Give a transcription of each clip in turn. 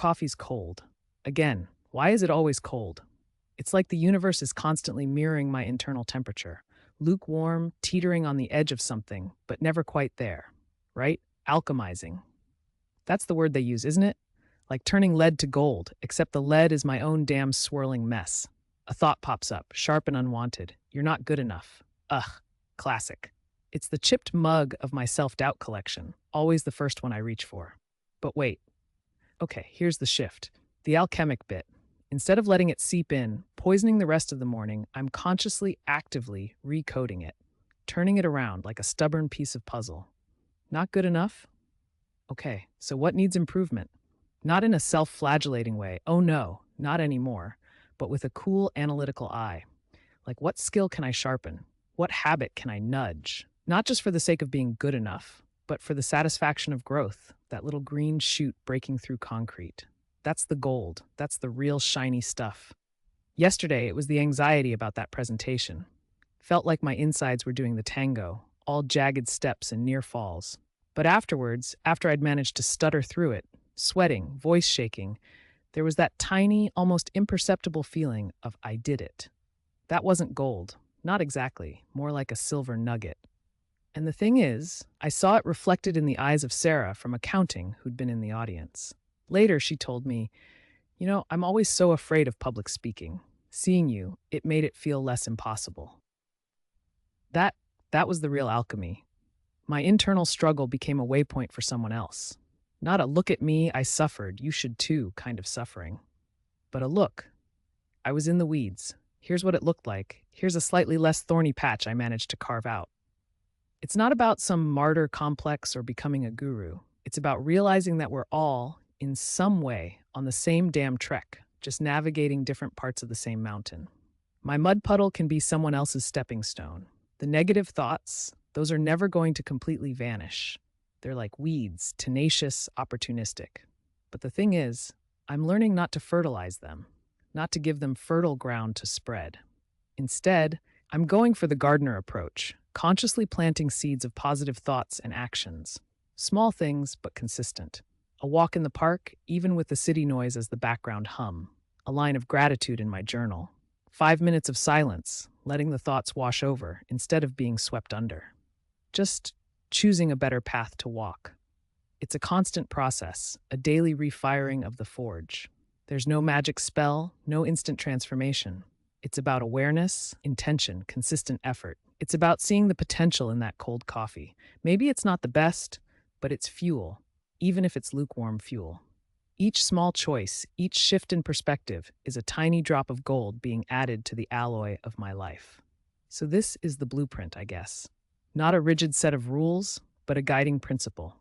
coffee's cold. Again, why is it always cold? It's like the universe is constantly mirroring my internal temperature. Lukewarm, teetering on the edge of something, but never quite there. Right? Alchemizing. That's the word they use, isn't it? Like turning lead to gold, except the lead is my own damn swirling mess. A thought pops up, sharp and unwanted. You're not good enough. Ugh, classic. It's the chipped mug of my self-doubt collection, always the first one I reach for. But wait. Okay, here's the shift. The alchemic bit. Instead of letting it seep in, poisoning the rest of the morning, I'm consciously, actively recoding it, turning it around like a stubborn piece of puzzle. Not good enough? Okay, so what needs improvement? Not in a self-flagellating way, oh no, not anymore, but with a cool analytical eye. Like, what skill can I sharpen? What habit can I nudge? Not just for the sake of being good enough, but for the satisfaction of growth, that little green shoot breaking through concrete. That's the gold. That's the real shiny stuff. Yesterday, it was the anxiety about that presentation. Felt like my insides were doing the tango, all jagged steps and near falls. But afterwards, after I'd managed to stutter through it, sweating, voice shaking, there was that tiny, almost imperceptible feeling of I did it. That wasn't gold. Not exactly. More like a silver nugget. And the thing is, I saw it reflected in the eyes of Sarah from accounting, who'd been in the audience. Later, she told me, I'm always so afraid of public speaking. Seeing you, it made it feel less impossible. That was the real alchemy. My internal struggle became a waypoint for someone else. Not a look at me, I suffered, you should too kind of suffering. But a look. I was in the weeds. Here's what it looked like. Here's a slightly less thorny patch I managed to carve out. It's not about some martyr complex or becoming a guru. It's about realizing that we're all, in some way, on the same damn trek, just navigating different parts of the same mountain. My mud puddle can be someone else's stepping stone. The negative thoughts, those are never going to completely vanish. They're like weeds, tenacious, opportunistic. But the thing is, I'm learning not to fertilize them, not to give them fertile ground to spread. Instead, I'm going for the gardener approach, consciously planting seeds of positive thoughts and actions. Small things, but consistent. A walk in the park, even with the city noise as the background hum. A line of gratitude in my journal. 5 minutes of silence, letting the thoughts wash over instead of being swept under. Just choosing a better path to walk. It's a constant process, a daily refiring of the forge. There's no magic spell, no instant transformation. It's about awareness, intention, consistent effort. It's about seeing the potential in that cold coffee. Maybe it's not the best, but it's fuel, even if it's lukewarm fuel. Each small choice, each shift in perspective is a tiny drop of gold being added to the alloy of my life. So this is the blueprint, I guess. Not a rigid set of rules, but a guiding principle.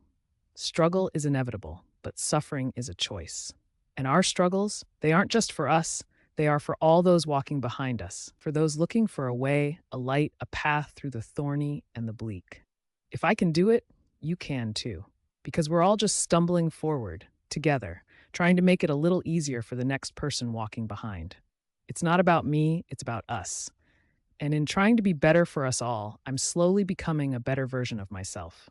Struggle is inevitable, but suffering is a choice. And our struggles, they aren't just for us, they are for all those walking behind us, for those looking for a way, a light, a path through the thorny and the bleak. If I can do it, you can too. Because we're all just stumbling forward, together, trying to make it a little easier for the next person walking behind. It's not about me, it's about us. And in trying to be better for us all, I'm slowly becoming a better version of myself.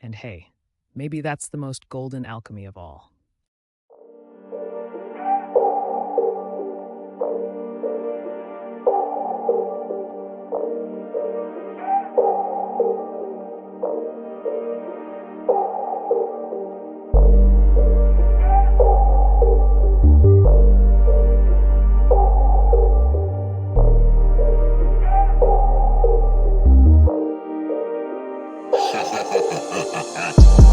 And hey, maybe that's the most golden alchemy of all. Ha ha ha ha ha ha.